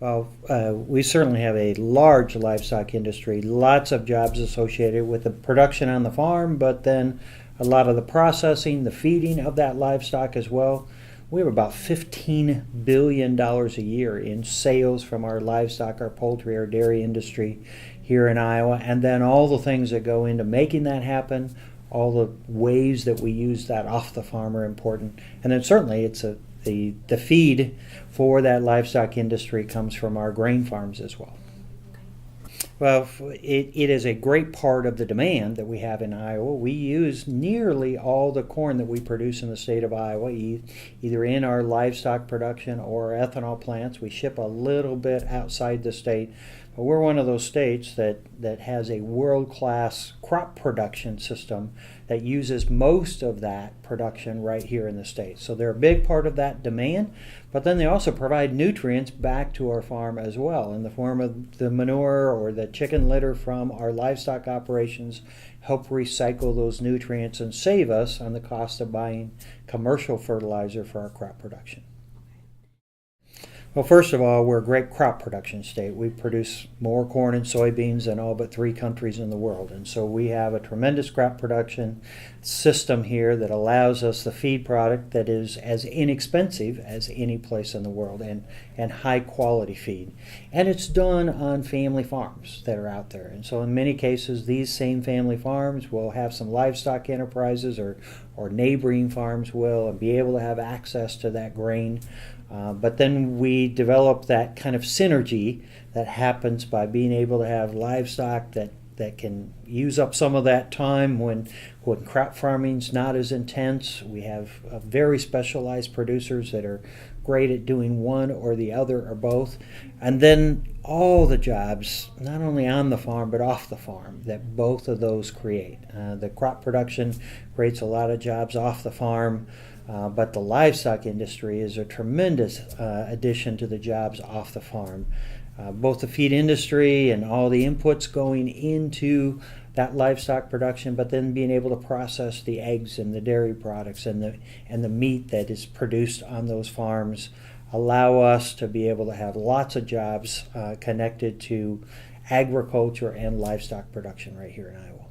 Well, we certainly have a large livestock industry, lots of jobs associated with the production on the farm, but then a lot of the processing, the feeding of that livestock as well. We have about $15 billion a year in sales from our livestock, our poultry, our dairy industry here in Iowa, and then all the things that go into making that happen, all the ways that we use that off the farm are important. And then certainly the feed for that livestock industry comes from our grain farms as well. Well, it is a great part of the demand that we have in Iowa. We use nearly all the corn that we produce in the state of Iowa, either in our livestock production or our ethanol plants. We ship a little bit outside the state, but we're one of those states that has a world-class crop production system that uses most of that production right here in the state. So they're a big part of that demand, but then they also provide nutrients back to our farm as well in the form of the manure or the chicken litter from our livestock operations, help recycle those nutrients and save us on the cost of buying commercial fertilizer for our crop production. Well, first of all, we're a great crop production state. We produce more corn and soybeans than all but 3 countries in the world. And so we have a tremendous crop production system here that allows us the feed product that is as inexpensive as any place in the world and high quality feed. And it's done on family farms that are out there. And so in many cases, these same family farms will have some livestock enterprises or neighboring farms will and be able to have access to that grain. But then we develop that kind of synergy that happens by being able to have livestock that can use up some of that time when crop farming's not as intense. We have very specialized producers that are great at doing one or the other or both. And then all the jobs, not only on the farm but off the farm, that both of those create. The crop production creates a lot of jobs off the farm. But the livestock industry is a tremendous addition to the jobs off the farm. Both the feed industry and all the inputs going into that livestock production, but then being able to process the eggs and the dairy products and the meat that is produced on those farms allow us to be able to have lots of jobs connected to agriculture and livestock production right here in Iowa.